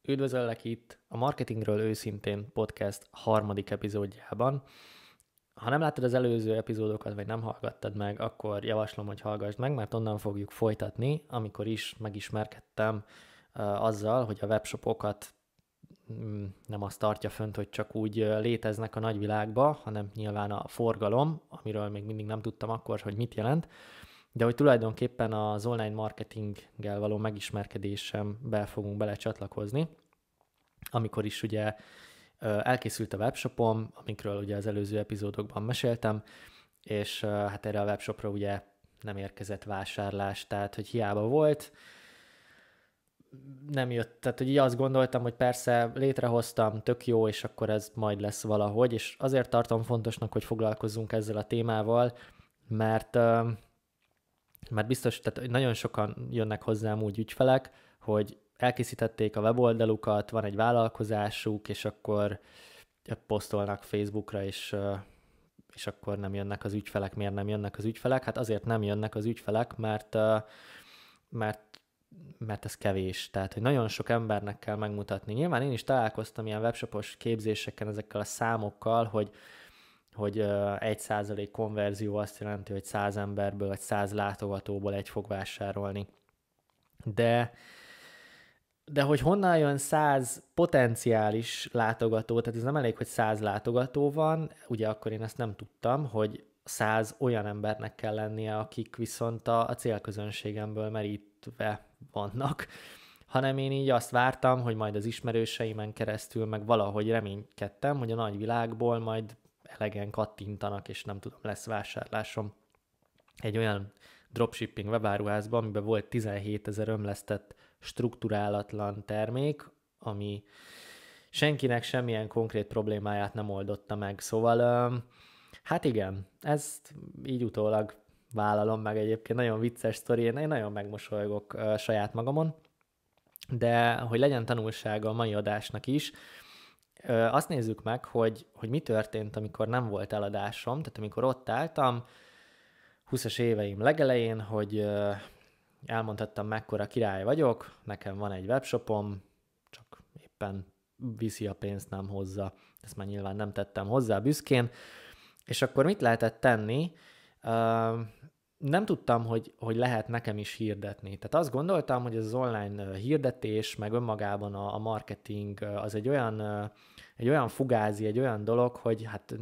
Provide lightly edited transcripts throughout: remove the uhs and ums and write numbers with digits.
Üdvözöllek itt a Marketingről őszintén podcast harmadik epizódjában. Ha nem láttad az előző epizódokat, vagy nem hallgattad meg, akkor javaslom, hogy hallgassd meg, mert onnan fogjuk folytatni, amikor is megismerkedtem azzal, hogy a webshopokat nem azt tartja fönt, hogy csak úgy léteznek a nagyvilágba, hanem nyilván a forgalom, amiről még mindig nem tudtam akkor, hogy mit jelent, de hogy tulajdonképpen az online marketinggel való megismerkedésembe fogunk belecsatlakozni, amikor is ugye elkészült a webshopom, amikről ugye az előző epizódokban meséltem, és hát erre a webshopra ugye nem érkezett vásárlás, tehát hogy hiába volt, nem jött, tehát hogy így azt gondoltam, hogy persze létrehoztam, tök jó, és akkor ez majd lesz valahogy, és azért tartom fontosnak, hogy foglalkozzunk ezzel a témával, mert mert biztos, tehát nagyon sokan jönnek hozzám úgy ügyfelek, hogy elkészítették a weboldalukat, van egy vállalkozásuk, és akkor posztolnak Facebookra, és akkor nem jönnek az ügyfelek. Miért nem jönnek az ügyfelek? Hát azért nem jönnek az ügyfelek, mert, mert ez kevés. Tehát, hogy nagyon sok embernek kell megmutatni. Nyilván én is találkoztam ilyen webshopos képzéseken ezekkel a számokkal, hogy 1% konverzió azt jelenti, hogy 100 emberből vagy 100 látogatóból egy fog vásárolni. De hogy honnan jön 100 potenciális látogató, tehát ez nem elég, hogy 100 látogató van, ugye akkor én ezt nem tudtam, hogy 100 olyan embernek kell lennie, akik viszont a célközönségemből merítve vannak, hanem én így azt vártam, hogy majd az ismerőseimen keresztül, meg valahogy reménykedtem, hogy a nagyvilágból majd elegen kattintanak, és nem tudom, lesz vásárlásom. Egy olyan dropshipping webáruházban, amiben volt 17 000 ömlesztett strukturálatlan termék, ami senkinek semmilyen konkrét problémáját nem oldotta meg. Szóval, hát igen, ezt így utólag vállalom meg, egyébként nagyon vicces sztori, én nagyon megmosolygok saját magamon, de hogy legyen tanulsága a mai adásnak is, azt nézzük meg, hogy mi történt, amikor nem volt eladásom, tehát amikor ott álltam, 20-as éveim legelején, hogy elmondhattam, mekkora király vagyok, nekem van egy webshopom, csak éppen viszi a pénzt, nem hozza. Ezt már nyilván nem tettem hozzá büszkén. És akkor mit lehetett tenni? Nem tudtam, hogy lehet nekem is hirdetni. Tehát azt gondoltam, hogy ez az online hirdetés, meg önmagában a marketing az egy olyan fugázi, egy olyan dolog, hogy hát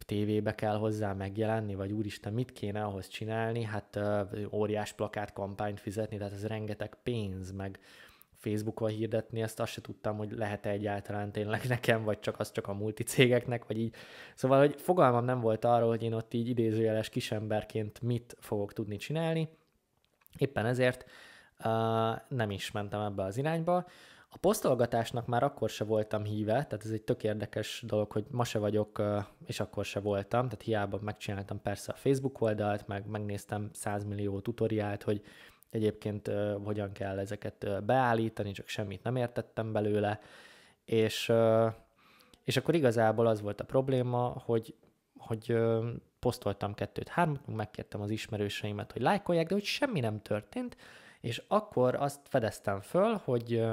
tévébe kell hozzá megjelenni, vagy úristen, mit kéne ahhoz csinálni? Hát óriás plakátkampányt fizetni, tehát ez rengeteg pénz, meg Facebookon hirdetni, ezt azt se tudtam, hogy lehet-e egyáltalán tényleg nekem, vagy csak a multicégeknek, vagy így. Szóval, hogy fogalmam nem volt arról, hogy én ott így idézőjeles kisemberként mit fogok tudni csinálni. Éppen ezért nem is mentem ebbe az irányba. A posztolgatásnak már akkor se voltam híve, tehát ez egy tök érdekes dolog, hogy ma se vagyok, és akkor se voltam, tehát hiába megcsináltam persze a Facebook oldalt, meg megnéztem 100 millió tutoriált, hogy egyébként hogyan kell ezeket beállítani, csak semmit nem értettem belőle, és akkor igazából az volt a probléma, hogy posztoltam 2-3, megkértem az ismerőseimet, hogy lájkolják, de hogy semmi nem történt, és akkor azt fedeztem föl, hogy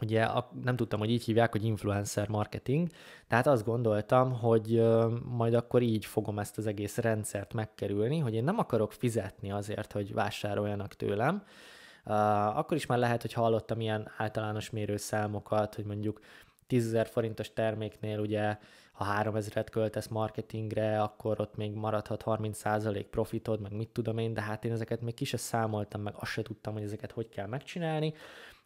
ugye nem tudtam, hogy így hívják, hogy influencer marketing, tehát azt gondoltam, hogy majd akkor így fogom ezt az egész rendszert megkerülni, hogy én nem akarok fizetni azért, hogy vásároljanak tőlem. Akkor is már lehet, hogy hallottam ilyen általános mérőszámokat, hogy mondjuk 10 000 forintos terméknél ugye, ha 3 000-et költesz marketingre, akkor ott még maradhat 30% profitod, meg mit tudom én, de hát én ezeket még ki se számoltam, meg azt se tudtam, hogy ezeket hogy kell megcsinálni,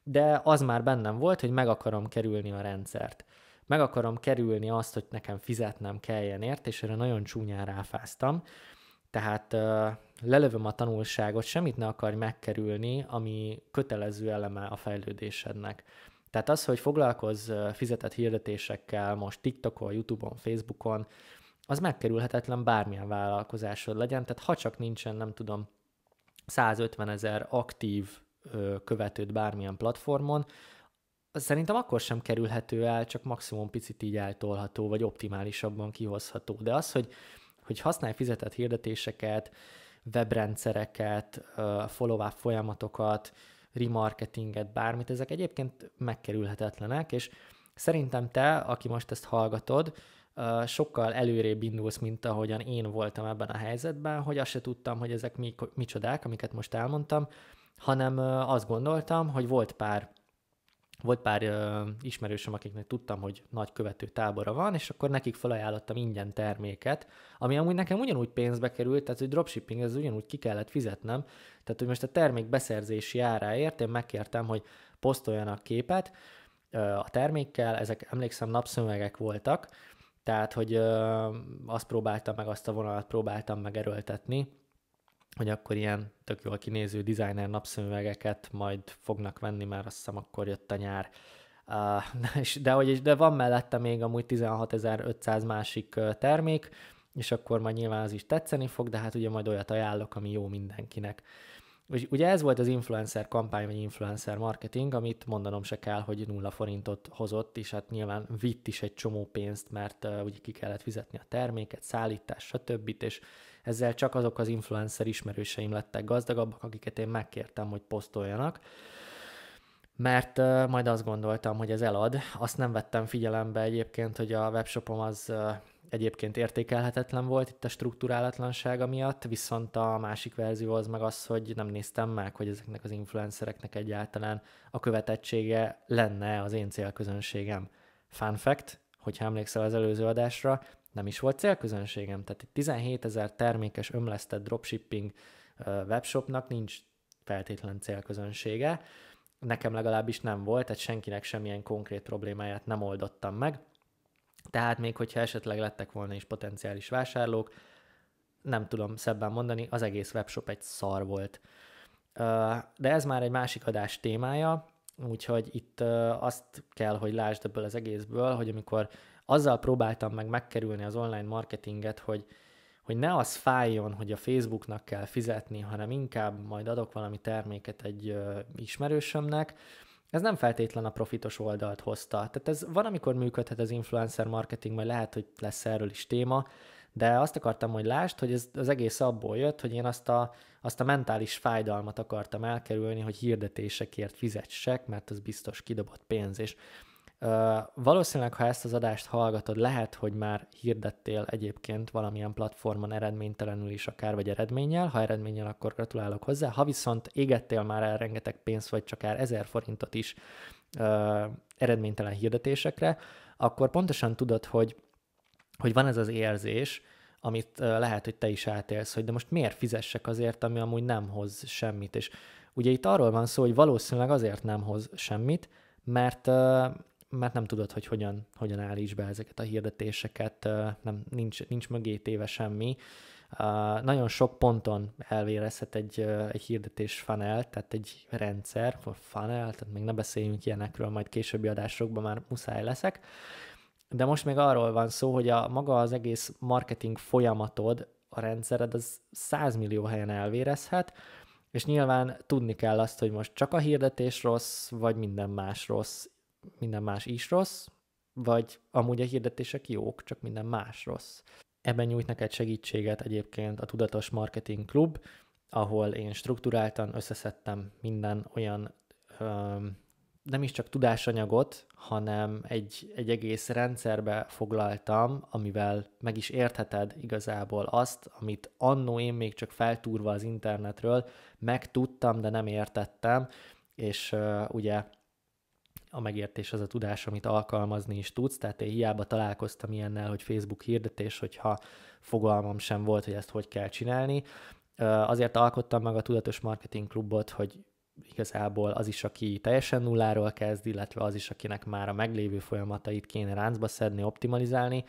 de az már bennem volt, hogy meg akarom kerülni a rendszert. Meg akarom kerülni azt, hogy nekem fizetnem kelljen ért, és erre nagyon csúnyán ráfáztam. Tehát lelövöm a tanulságot, semmit ne akarj megkerülni, ami kötelező eleme a fejlődésednek. Tehát az, hogy foglalkozz fizetett hirdetésekkel most TikTokon, YouTube-on, Facebookon, az megkerülhetetlen bármilyen vállalkozásod legyen, tehát ha csak nincsen, nem tudom, 150 000 aktív követőd bármilyen platformon, szerintem akkor sem kerülhető el, csak maximum picit így eltolható, vagy optimálisabban kihozható. De az, hogy használj fizetett hirdetéseket, webrendszereket, follow-up folyamatokat, remarketinget, bármit, ezek egyébként megkerülhetetlenek, és szerintem te, aki most ezt hallgatod, sokkal előrébb indulsz, mint ahogyan én voltam ebben a helyzetben, hogy azt se tudtam, hogy ezek micsodák, amiket most elmondtam, hanem azt gondoltam, hogy volt pár ismerősöm, akiknek tudtam, hogy nagy követő tábora van, és akkor nekik felajánlottam ingyen terméket, ami amúgy nekem ugyanúgy pénzbe került, tehát hogy dropshipping, ez ugyanúgy ki kellett fizetnem, tehát hogy most a termék beszerzési áráért én megkértem, hogy posztoljanak képet a termékkel, ezek emlékszem napszövegek voltak, tehát hogy azt próbáltam meg, azt a vonalat próbáltam meg hogy akkor ilyen tök jól kinéző designer napszemüvegeket majd fognak venni, mert azt hiszem akkor jött a nyár. De van mellette még amúgy 16.500 másik termék, és akkor majd nyilván az is tetszeni fog, de hát ugye majd olyat ajánlok, ami jó mindenkinek. Ugye ez volt az influencer kampány, vagy influencer marketing, amit mondanom se kell, hogy 0 forintot hozott, és hát nyilván vitt is egy csomó pénzt, mert ugye ki kellett fizetni a terméket, szállítás, stb. És ezzel csak azok az influencer ismerőseim lettek gazdagabbak, akiket én megkértem, hogy posztoljanak, mert majd azt gondoltam, hogy ez elad. Azt nem vettem figyelembe egyébként, hogy a webshopom az egyébként értékelhetetlen volt itt a strukturálatlansága miatt, viszont a másik verzió az meg az, hogy nem néztem meg, hogy ezeknek az influencereknek egyáltalán a követettsége lenne az én célközönségem. Fun fact, hogyha emlékszel az előző adásra, nem is volt célközönségem, tehát egy 17 000 termékes ömlesztett dropshipping webshopnak nincs feltétlen célközönsége. Nekem legalábbis nem volt, tehát senkinek semmilyen konkrét problémáját nem oldottam meg. Tehát még hogyha esetleg lettek volna is potenciális vásárlók, nem tudom szebben mondani, az egész webshop egy szar volt. De ez már egy másik adás témája, úgyhogy itt azt kell, hogy lásd ebből az egészből, hogy amikor azzal próbáltam meg megkerülni az online marketinget, hogy ne az fájjon, hogy a Facebooknak kell fizetni, hanem inkább majd adok valami terméket egy ismerősömnek, ez nem feltétlen a profitos oldalt hozta. Tehát ez van, amikor működhet az influencer marketing, majd lehet, hogy lesz erről is téma, de azt akartam, hogy lásd, hogy ez az egész abból jött, hogy én azt a mentális fájdalmat akartam elkerülni, hogy hirdetésekért fizetsek, mert az biztos kidobott pénz. És valószínűleg, ha ezt az adást hallgatod, lehet, hogy már hirdettél egyébként valamilyen platformon eredménytelenül is akár, vagy eredménnyel. Ha eredménnyel, akkor gratulálok hozzá. Ha viszont égettél már el rengeteg pénzt, vagy csak 1000 forintot is eredménytelen hirdetésekre, akkor pontosan tudod, hogy van ez az érzés, amit lehet, hogy te is átélsz, hogy de most miért fizessek azért, ami amúgy nem hoz semmit. És ugye itt arról van szó, hogy valószínűleg azért nem hoz semmit, mert nem tudod, hogy hogyan állíts be ezeket a hirdetéseket, nincs mögé téve semmi. Nagyon sok ponton elvérezhet egy hirdetés funnel, tehát egy rendszer, funnel, tehát még ne beszéljünk ilyenekről, majd későbbi adásokban már muszáj leszek. De most még arról van szó, hogy maga az egész marketing folyamatod, a rendszered, az 100 millió helyen elvérezhet, és nyilván tudni kell azt, hogy most csak a hirdetés rossz, vagy minden más rossz, minden más is rossz, vagy amúgy a hirdetések jók, csak minden más rossz. Ebben nyújt neked segítséget egyébként a Tudatos Marketing Klub, ahol én strukturáltan összeszedtem minden olyan nem is csak tudásanyagot, hanem egy egész rendszerbe foglaltam, amivel meg is értheted igazából azt, amit annó én még csak feltúrva az internetről megtudtam, de nem értettem, és ugye a megértés az a tudás, amit alkalmazni is tudsz, tehát én hiába találkoztam ilyennel, hogy Facebook hirdetés, hogyha fogalmam sem volt, hogy ezt hogy kell csinálni. Azért alkottam meg a Tudatos Marketing Klubot, hogy igazából az is, aki teljesen nulláról kezd, illetve az is, akinek már a meglévő folyamatait kéne ráncba szedni, optimalizálni,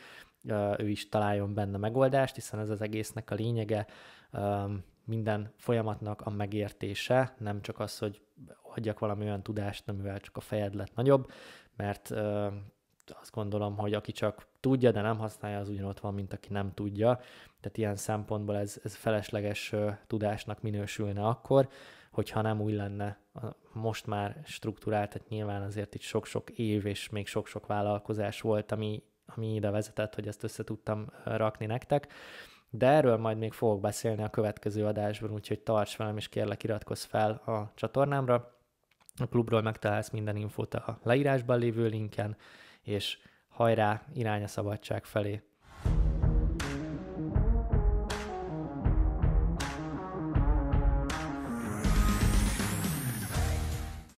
ő is találjon benne megoldást, hiszen ez az egésznek a lényege, minden folyamatnak a megértése, nem csak az, hogy adjak valami olyan tudást, amivel csak a fejed lett nagyobb, mert azt gondolom, hogy aki csak tudja, de nem használja, az ugyanott van, mint aki nem tudja. Tehát ilyen szempontból ez felesleges tudásnak minősülne akkor, hogyha nem úgy lenne most már struktúrált, tehát nyilván azért itt sok-sok év és még sok-sok vállalkozás volt, ami ide vezetett, hogy ezt össze tudtam rakni nektek. De erről majd még fogok beszélni a következő adásban, úgyhogy tarts velem, és kérlek iratkozz fel a csatornámra. A klubról megtalálsz minden infót a leírásban lévő linken, és hajrá, irány a szabadság felé!